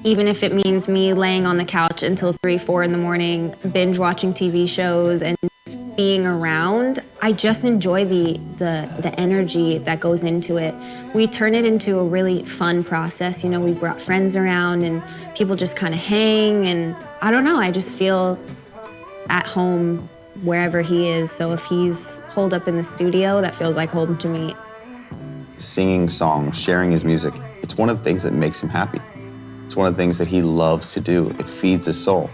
even if it means me laying on the couch until 3, 4 in the morning, binge watching TV shows and being around. I just enjoy the energy that goes into it. We turn it into a really fun process. You know, we brought friends around and people just kind of hang, and I don't know, I just feel at home wherever he is. So if he's holed up in the studio, that feels like home to me. Singing songs, sharing his music, it's one of the things that makes him happy. It's one of the things that he loves to do. It feeds his soul.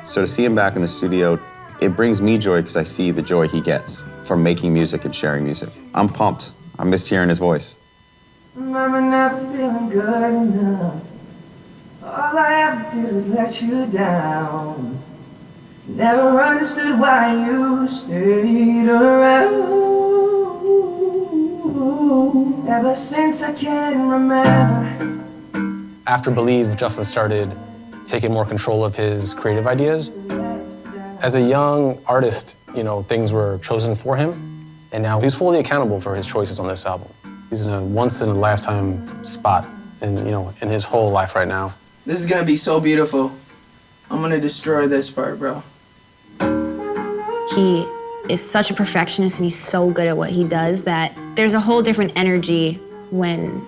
So to see him back in the studio, it brings me joy because I see the joy he gets from making music and sharing music. I'm pumped. I missed hearing his voice. Remember never feeling good enough. All I ever did was let you down. Never understood why you stayed around. Ever since I can remember. After Believe, Justin started taking more control of his creative ideas. As a young artist, you know, things were chosen for him, and now he's fully accountable for his choices on this album. He's in a once-in-a-lifetime spot in his whole life right now. This is gonna be so beautiful. I'm gonna destroy this part, bro. He is such a perfectionist and he's so good at what he does that there's a whole different energy when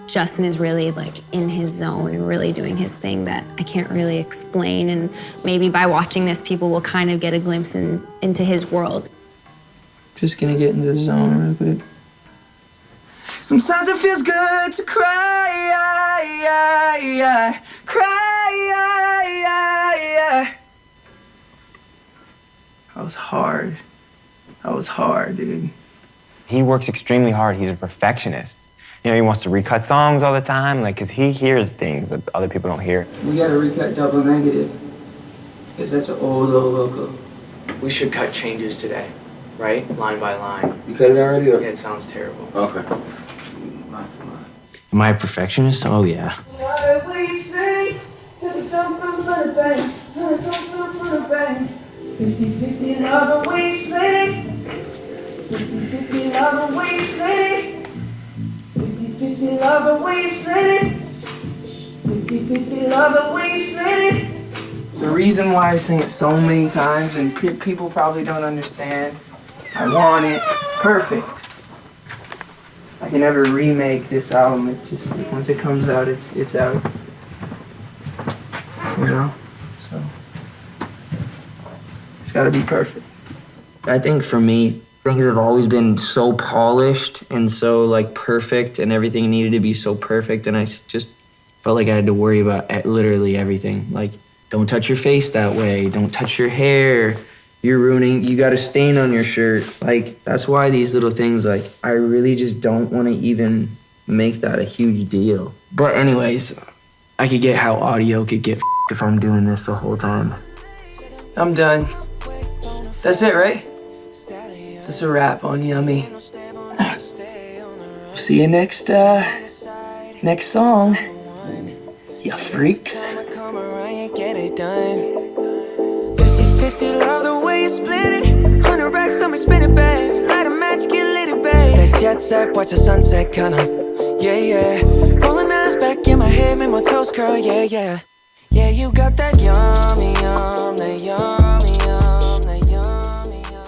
Justin is really like in his zone and really doing his thing that I can't really explain. And maybe by watching this, people will kind of get a glimpse into his world. Just gonna get into the zone real quick. Sometimes it feels good to cry, cry. That was hard. That was hard, dude. He works extremely hard. He's a perfectionist. You know, he wants to recut songs all the time, like, because he hears things that other people don't hear. We gotta recut double negative, because that's an old vocal. We should cut changes today, right? Line by line. You cut it already? Or? Yeah, it sounds terrible. Okay. Am I a perfectionist? Oh, yeah. 50-50 love the way you split it. 50-50 love the way you split it. 50-50 love the way you split it. 50-50 love the way you split it. The reason why I sing it so many times, and people probably don't understand, I want it perfect. I can never remake this album. It just, once it comes out, it's out. You know? So it's gotta be perfect. I think for me, things have always been so polished and so like perfect, and everything needed to be so perfect, and I just felt like I had to worry about literally everything. Like, don't touch your face that way, don't touch your hair, you're ruining, you got a stain on your shirt. Like, that's why these little things, like, I really just don't want to even make that a huge deal. But anyways, I could get how audio could get if I'm doing this the whole time. I'm done. That's it, right? That's a wrap on Yummy. See you next song, ya freaks. 50-50 love the way you split it. 100 racks on me, spin it, babe. Light a match, get lit, it, babe. That jet set, watch the sunset, kinda. Yeah, yeah. Rolling eyes back in my head, make my toes curl, yeah, yeah. Yeah, you got that yummy, yum, that yummy, yum, that yummy, yum.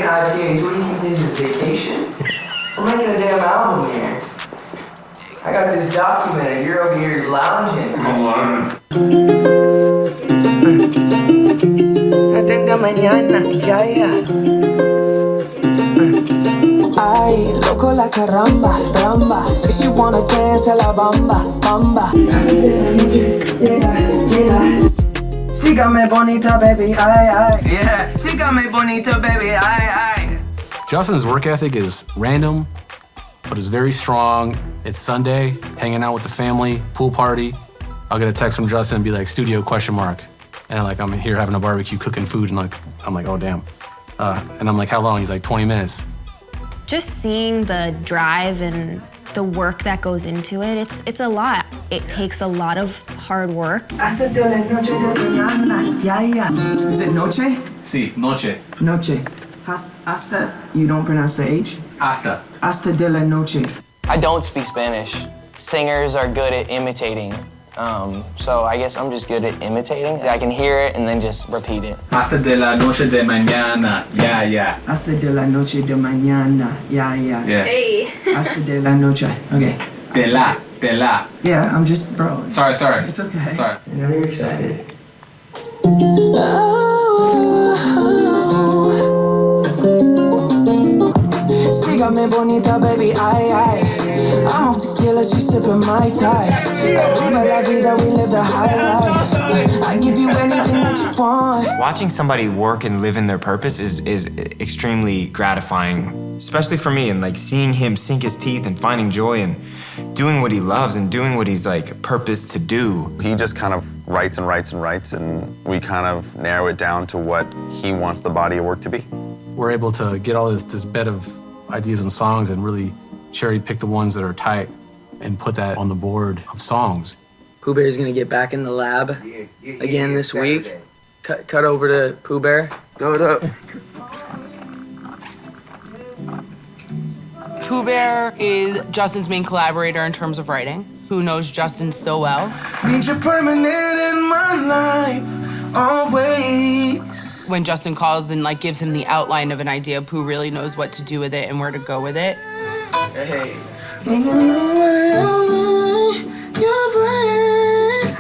iTunes. What do you think this is, vacation? I'm making a damn album here. I got this documented. You're over here lounging. Atenda mañana, ya. Ay, loco la caramba, ramba. Say she wanna dance to la bamba, bamba. Yeah. Sígame bonita, baby, ay, ay. Yeah, sígame bonito, baby, ay, ay. Justin's work ethic is random, but it's very strong. It's Sunday, hanging out with the family, pool party. I'll get a text from Justin and be like, studio ? And I'm here having a barbecue, cooking food, and I'm like, oh damn. And I'm like, how long? He's like, 20 minutes. Just seeing the drive and the work that goes into it, it's a lot. It takes a lot of hard work. Hasta de la noche de mañana, ya. Is it noche? Sí, noche. Noche. Hasta, you don't pronounce the H? Hasta. Hasta de la noche. I don't speak Spanish. Singers are good at imitating. So I guess I'm just good at imitating. I can hear it and then just repeat it. Hasta de la noche de mañana, ya. Hasta de la noche de mañana, ya. Yeah. Hey. Hasta de la noche. Okay. De la. Yeah, I'm just, bro. Sorry. It's okay. Sorry. I know you're excited. Sígame bonita, baby, ay, ay. I'm off tequila, she sipping my tie. Arriba la vida, we live the high life. I give you anything that you want. Watching somebody work and live in their purpose is extremely gratifying, especially for me, and seeing him sink his teeth and finding joy and doing what he loves and doing what he's purposed to do. He just kind of writes and writes and writes, and we kind of narrow it down to what he wants the body of work to be. We're able to get all this bed of ideas and songs and really cherry pick the ones that are tight and put that on the board of songs. Pooh Bear's gonna get back in the lab again this week. Cut over to Pooh Bear. Go up. Pooh Bear is Justin's main collaborator in terms of writing, who knows Justin so well. Need you permanent in my life, always. When Justin calls and gives him the outline of an idea, Pooh really knows what to do with it and where to go with it. Hey.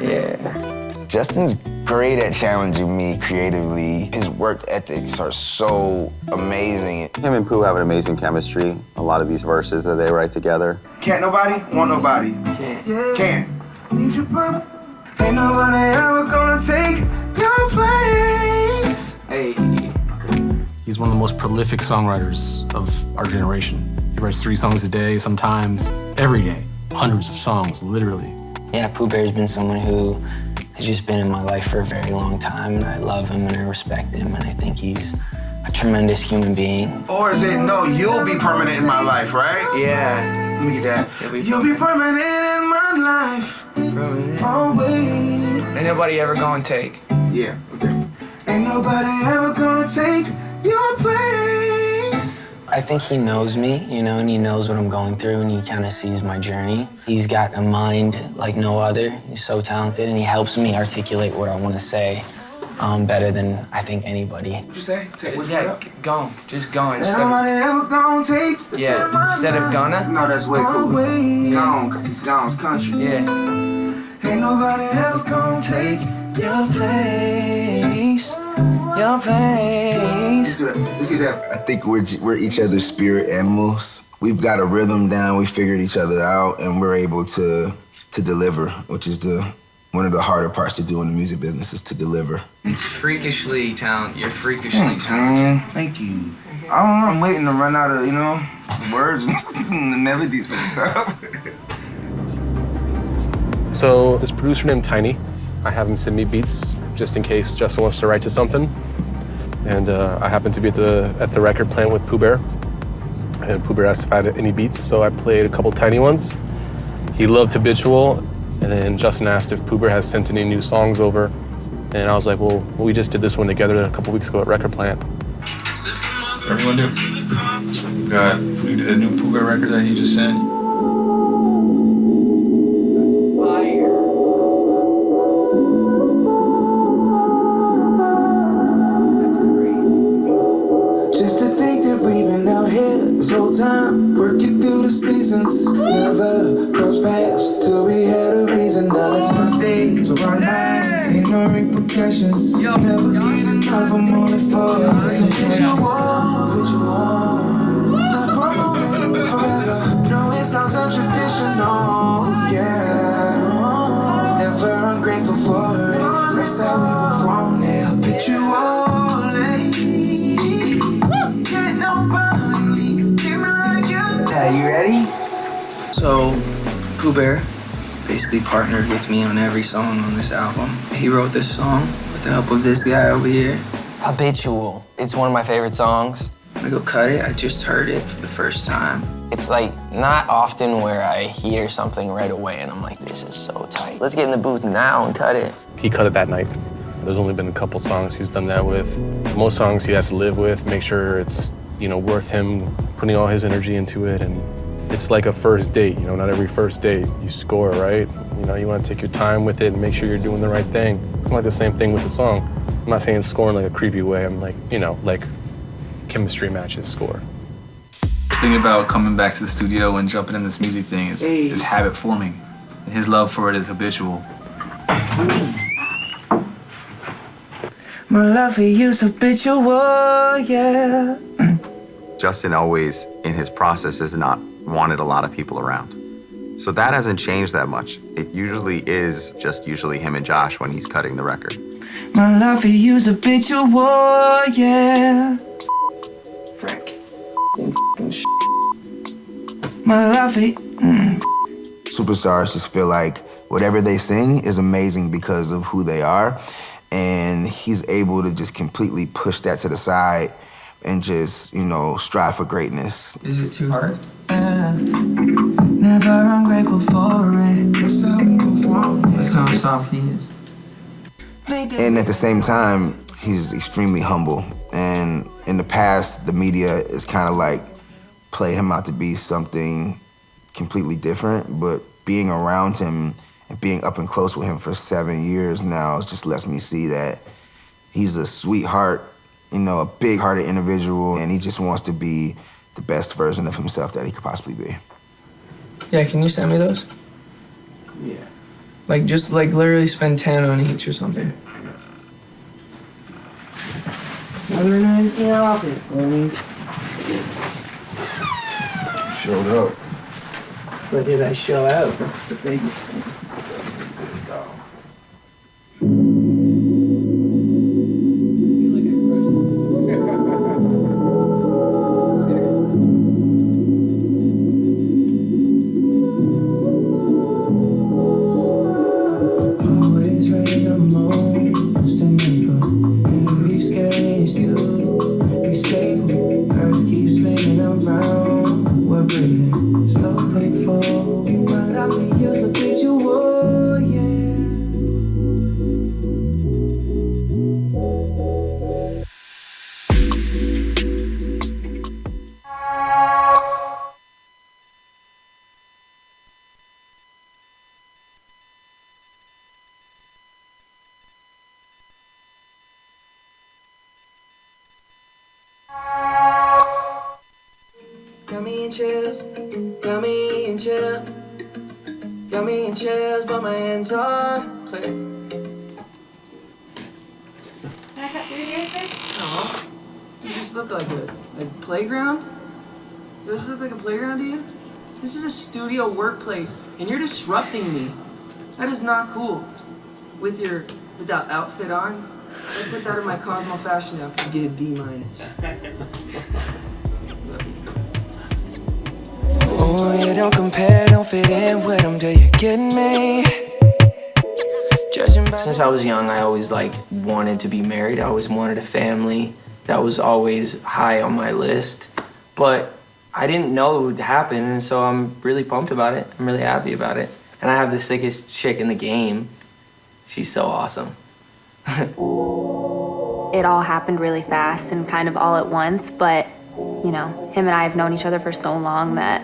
Yeah. Justin's great at challenging me creatively. His work ethics are so amazing. Him and Pooh have an amazing chemistry. A lot of these verses that they write together. Can't nobody want nobody. Can't. Need you, bro. Ain't nobody ever gonna take your place. Hey. He's one of the most prolific songwriters of our generation. He writes 3 songs a day, sometimes every day. Hundreds of songs, literally. Yeah, Pooh Bear's been someone who has just been in my life for a very long time, and I love him and I respect him, and I think he's a tremendous human being. Or is it, no, you'll be permanent in my life, right? Yeah. Let me get that. You'll be permanent in my life. Always. Ain't nobody ever gonna take. Yeah, okay. Ain't nobody ever gonna take your place. I think he knows me, and he knows what I'm going through, and he kind of sees my journey. He's got a mind like no other. He's so talented, and he helps me articulate what I want to say better than I think anybody. What'd you say? Go. Just go Ain't nobody ever gonna take. Instead of gonna? No, that's way cooler. Gone, cause gone's country. Yeah. Ain't nobody ever gonna take Your place. Your place. Let's get that. I think we're each other's spirit animals. We've got a rhythm down, we figured each other out, and we're able to deliver, which is one of the harder parts to do in the music business is to deliver. It's freakishly talented. You're freakishly Thanks, man. Thank you. I don't know, I'm waiting to run out of, words and the melodies and stuff. So this producer named Tiny, I have him send me beats just in case Justin wants to write to something. And I happened to be at the record plant with Pooh Bear. And Pooh Bear asked if I had any beats, so I played a couple Tiny ones. He loved Habitual, and then Justin asked if Pooh Bear has sent any new songs over. And I was like, well, we just did this one together a couple weeks ago at Record Plant. Everyone do. We did a new Pooh Bear record that he just sent. Just to think this whole time, working through the seasons. Never crossed paths till we had a reason. Now it's my days or our nights, ain't no repercussions. Never get enough, I'm on it for you. So put you on, not for a moment, forever. No, it sounds untraditional, yeah. Never ungrateful for it, that's how we were from it. I'll put you on, can't nobody do me like you. Yeah, you ready? So, Pooh Bear basically partnered with me on every song on this album. He wrote this song with the help of this guy over here. Habitual. It's one of my favorite songs. I'm gonna go cut it. I just heard it for the first time. It's like not often where I hear something right away and I'm like, this is so tight. Let's get in the booth now and cut it. He cut it that night. There's only been a couple songs he's done that with. Most songs he has to live with, make sure it's, worth him putting all his energy into it. And it's like a first date, not every first date you score, right? You want to take your time with it and make sure you're doing the right thing. It's kind of like the same thing with the song. I'm not saying scoring like a creepy way. I'm like, like chemistry matches score. The thing about coming back to the studio and jumping in this music thing is habit forming. And his love for it is habitual. My love for you's habitual, yeah. Justin always, in his process, has not wanted a lot of people around. So that hasn't changed that much. It usually is just him and Josh when he's cutting the record. My love for you's habitual, yeah. Frank. My love for Superstars just feel like whatever they sing is amazing because of who they are. And he's able to just completely push that to the side and just, strive for greatness. Is it too hard? Never ungrateful for it. That's how we move on. That's how soft he is. And at the same time, he's extremely humble. And in the past, the media is kind of like played him out to be something completely different. But being around him and being up and close with him for 7 years now just lets me see that he's a sweetheart, a big-hearted individual, and he just wants to be the best version of himself that he could possibly be. Yeah, can you send me those? Yeah. Just literally spend 10 on each or something. Other than anything else, Showed up. But did I show out? That's the biggest thing. Got me in chills, got me in chill. Got me in chills, but my hands are clear. Can I cut through here, sir? No. You just look like a playground? Does this look like a playground to you? This is a studio workplace, and you're disrupting me. That is not cool. With that outfit on, I put that in my Cosmo fashion outfit to get a D-. Oh, you don't compare, don't fit in with them, do you kidding me? Since I was young, I always wanted to be married. I always wanted a family. That was always high on my list. But I didn't know it would happen, and so I'm really pumped about it. I'm really happy about it. And I have the sickest chick in the game. She's so awesome. It all happened really fast and kind of all at once, but him and I have known each other for so long that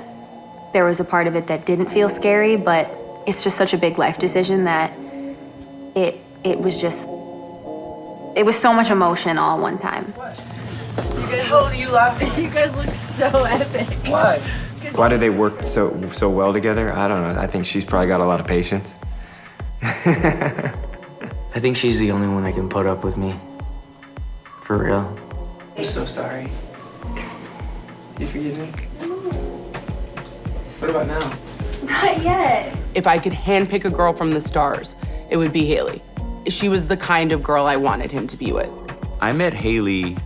there was a part of it that didn't feel scary, but it's just such a big life decision that it was so much emotion all at one time. You guys hell are you laughing? You guys look so epic. Why? Why do they work so well together? I don't know. I think she's probably got a lot of patience. I think she's the only one that can put up with me. For real. I'm so sorry. You forgive me? What about now? Not yet. If I could handpick a girl from the stars, it would be Haley. She was the kind of girl I wanted him to be with. I met Haley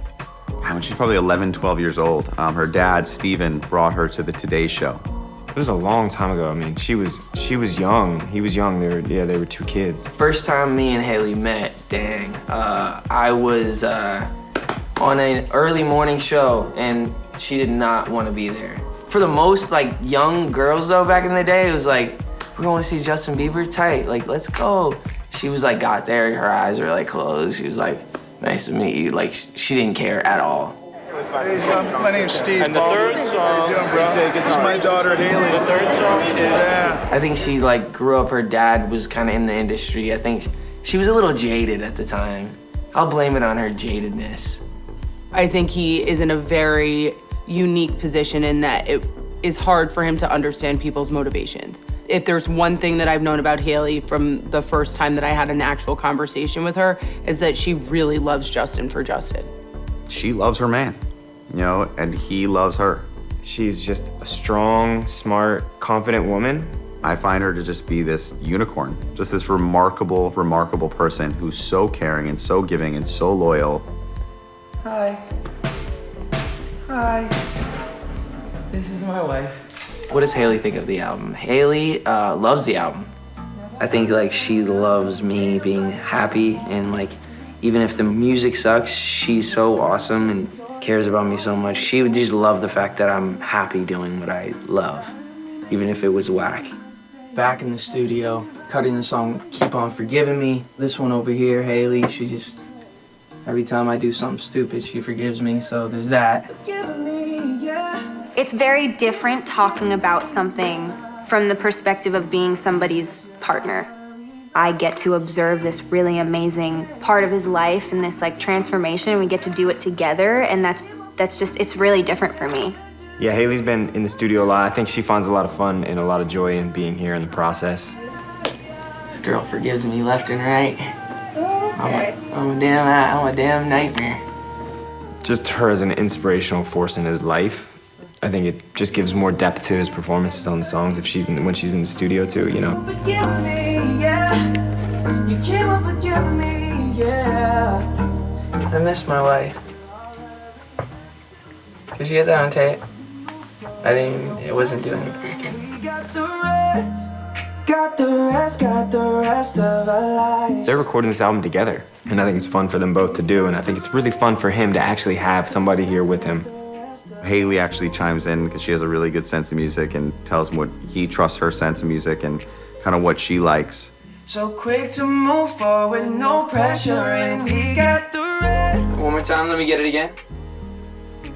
when she's probably 11, 12 years old. Her dad, Stephan, brought her to the Today Show. It was a long time ago. I mean, she was young. He was young. They were two kids. First time me and Haley met, dang. I was on an early morning show and she did not want to be there. For the most like young girls though back in the day, it was like, we want to see Justin Bieber, tight, like let's go. She was like, got there, her eyes were like closed. She was like, nice to meet you. Like she didn't care at all. Hey, my name's Steve. And the third song, how you doing, bro? This is my daughter, Haley. The third song is... Yeah. I think she like grew up, her dad was kind of in the industry. I think she was a little jaded at the time. I'll blame it on her jadedness. I think he is in a very unique position in that it is hard for him to understand people's motivations. If there's one thing that I've known about Haley from the first time that I had an actual conversation with her, is that she really loves Justin for Justin. She loves her man, you know, and he loves her. She's just a strong, smart, confident woman. I find her to just be this unicorn, just this remarkable, remarkable person who's so caring and so giving and so loyal. Hi. Hi. This is my wife. What does Haley think of the album? Haley loves the album. I think like she loves me being happy, and like even if the music sucks, she's so awesome and cares about me so much. She would just love the fact that I'm happy doing what I love, even if it was whack. Back in the studio, cutting the song Keep On Forgiving Me. This one over here, Haley, she just, every time I do something stupid, she forgives me, so there's that. It's very different talking about something from the perspective of being somebody's partner. I get to observe this really amazing part of his life and this like transformation, and we get to do it together, and that's just, it's really different for me. Yeah, Haley's been in the studio a lot. I think she finds a lot of fun and a lot of joy in being here in the process. This girl forgives me left and right. I'm a damn nightmare. Just her as an inspirational force in his life. I think it just gives more depth to his performances on the songs when she's in the studio too, you know. Forgive me, yeah. You came and forgive me, yeah. I miss my wife. Did you get that on tape? It wasn't doing it. Got the rest of our lives. They're recording this album together, and I think it's fun for them both to do, and I think it's really fun for him to actually have somebody here with him. Haley actually chimes in because she has a really good sense of music and tells him what he trusts her sense of music and kind of what she likes. So quick to move forward, no pressure, and we got the rest. One more time, let me get it again.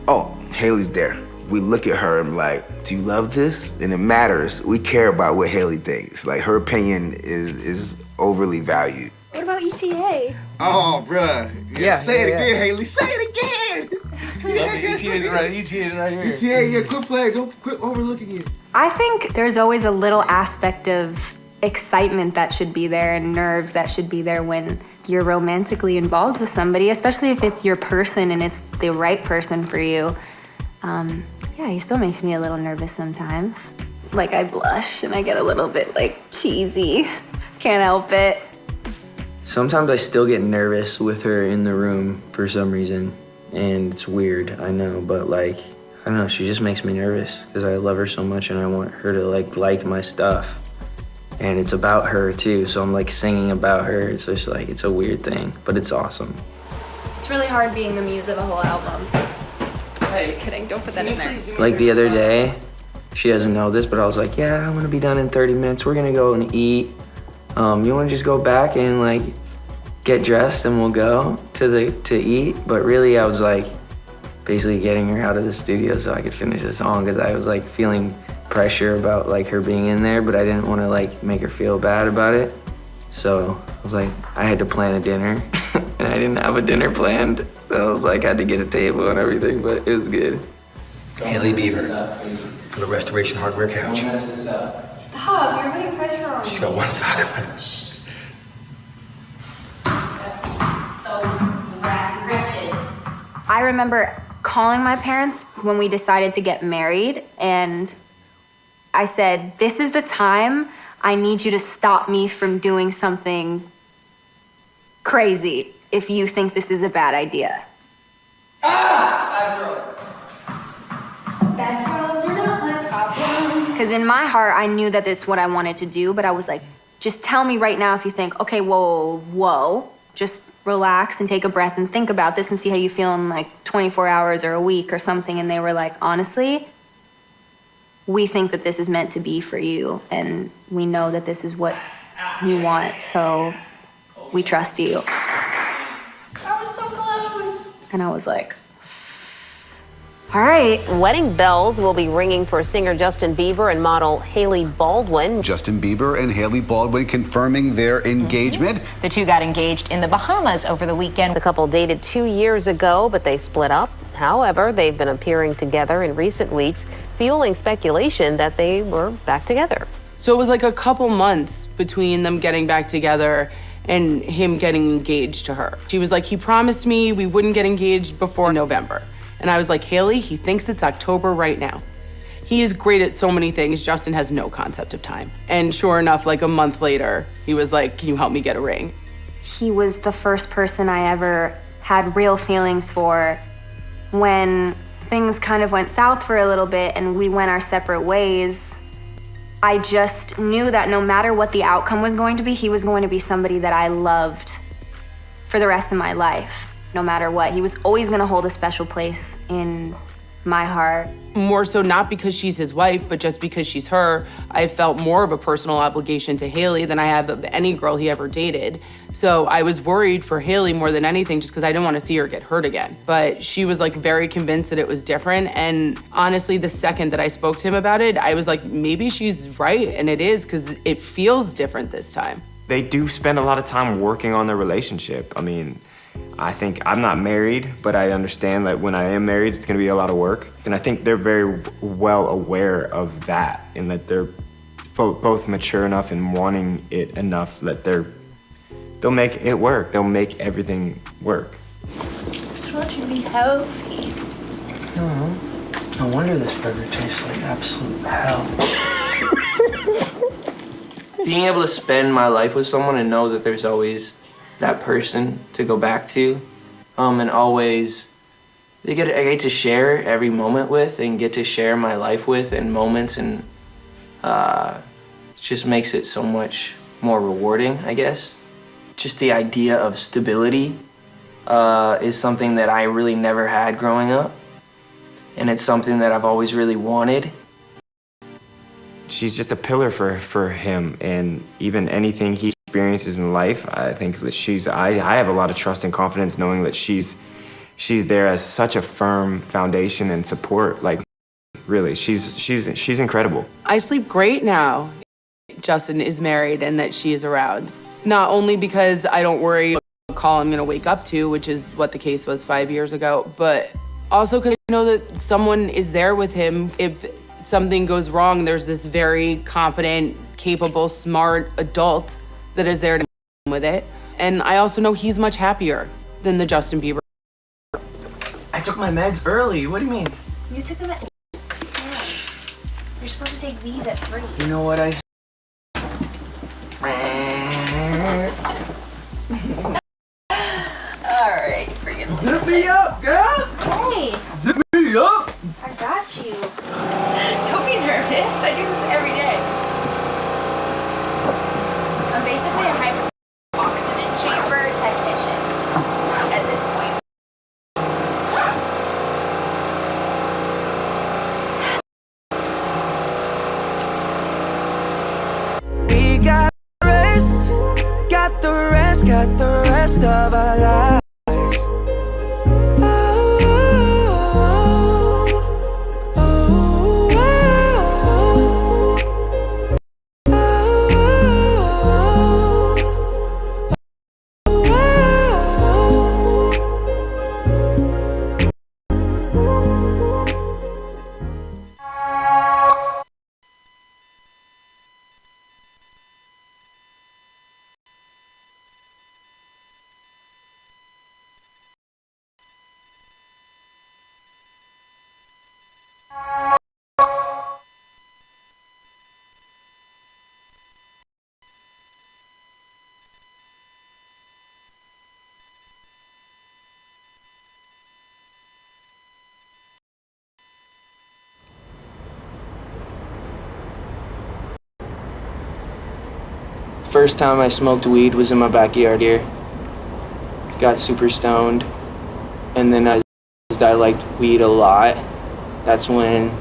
Oh, Haley's there. We look at her and like, do you love this? And it matters. We care about what Haley thinks. Like, her opinion is overly valued. What about ETA? Oh, bruh. Yeah, Say it yeah. again, Haley. Say it again. ETA's right here. ETA, yeah, quit playing. Don't quit overlooking it. I think there's always a little aspect of excitement that should be there and nerves that should be there when you're romantically involved with somebody, especially if it's your person and it's the right person for you. Yeah, he still makes me a little nervous sometimes. Like I blush and I get a little bit like cheesy. Can't help it. Sometimes I still get nervous with her in the room for some reason, and it's weird, I know, but like, I don't know, she just makes me nervous because I love her so much and I want her to like my stuff. And it's about her too, so I'm like singing about her. It's just like, it's a weird thing, but it's awesome. It's really hard being the muse of a whole album. Just kidding, don't put that in there. Like the other day, she doesn't know this, but I was like, yeah, I'm gonna be done in 30 minutes. We're gonna go and eat. You wanna just go back and like get dressed and we'll go to eat? But really I was like basically getting her out of the studio so I could finish the song because I was like feeling pressure about like her being in there, but I didn't want to like make her feel bad about it. So I was like, I had to plan a dinner and I didn't have a dinner planned. So I was like, had to get a table and everything, but it was good. Haley Beaver for the Restoration Hardware couch. Stop, you're putting pressure on me. She's got one sock on. So wretched. I remember calling my parents when we decided to get married, and I said, this is the time I need you to stop me from doing something crazy if you think this is a bad idea. Bad throws are not my problem. Because in my heart, I knew that it's what I wanted to do, but I was like, just tell me right now if you think, okay, whoa, just relax and take a breath and think about this and see how you feel in like 24 hours or a week or something. And they were like, honestly, we think that this is meant to be for you, and we know that this is what you want, so we trust you. That was so close. And I was like, all right. Wedding bells will be ringing for singer Justin Bieber and model Hailey Baldwin. Justin Bieber and Hailey Baldwin confirming their engagement. The two got engaged in the Bahamas over the weekend. The couple dated 2 years ago, but they split up. However, they've been appearing together in recent weeks, fueling speculation that they were back together. So it was like a couple months between them getting back together and him getting engaged to her. She was like, he promised me we wouldn't get engaged before November. And I was like, Hailey, he thinks it's October right now. He is great at so many things. Justin has no concept of time. And sure enough, like a month later, he was like, can you help me get a ring? He was the first person I ever had real feelings for. When things kind of went south for a little bit and we went our separate ways, I just knew that no matter what the outcome was going to be, he was going to be somebody that I loved for the rest of my life. No matter what, he was always gonna hold a special place in my heart. More so not because she's his wife, but just because she's her, I felt more of a personal obligation to Hailey than I have of any girl he ever dated. So I was worried for Hailey more than anything just because I didn't want to see her get hurt again. But she was like very convinced that it was different. And honestly, the second that I spoke to him about it, I was like, maybe she's right. And it is, because it feels different this time. They do spend a lot of time working on their relationship. I mean, I think I'm not married, but I understand that when I am married, it's gonna be a lot of work. And I think they're very well aware of that, and that they're both mature enough and wanting it enough that they'll make it work. They'll make everything work. Just want you to be healthy. No wonder this burger tastes like absolute hell. Being able to spend my life with someone and know that there's always that person to go back to, and always I get to share every moment with and get to share my life with and moments, and it just makes it so much more rewarding, I guess. Just the idea of stability is something that I really never had growing up, and it's something that I've always really wanted. She's just a pillar for him, and even anything he experiences in life, I think that I have a lot of trust and confidence knowing that she's there as such a firm foundation and support. Like, really, she's incredible. I sleep great now. Justin is married and that she is around. Not only because I don't worry about the call I'm gonna wake up to, which is what the case was 5 years ago, but also because I know that someone is there with him. If something goes wrong, there's this very competent, capable, smart adult that is there to with it. And I also know he's much happier than the Justin Bieber. I took my meds early. What do you mean? You took them at 10. You're supposed to take these at 3. You know what I... All right, freaking. Zip me up, girl! Hey, Zip me up! I got you. Don't be nervous. I do this every day. I'm basically a hyperoxygen chamber technician at this point. We got the rest of our lives. First time I smoked weed was in my backyard here. Got super stoned, and then I liked weed a lot. That's when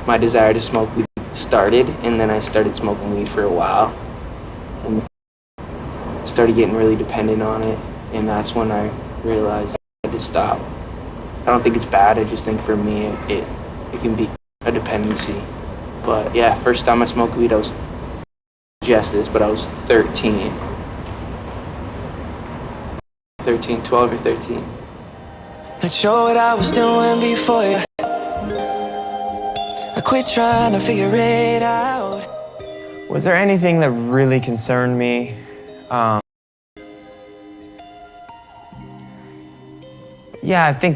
my desire to smoke weed started, and then I started smoking weed for a while and started getting really dependent on it, and that's when I realized I had to stop. I don't think it's bad, I just think for me it can be a dependency. But yeah, first time I smoked weed, I was but I was 13. 12 or 13. Not sure what I was doing before you. I quit trying to figure it out. Was there anything that really concerned me? Yeah, I think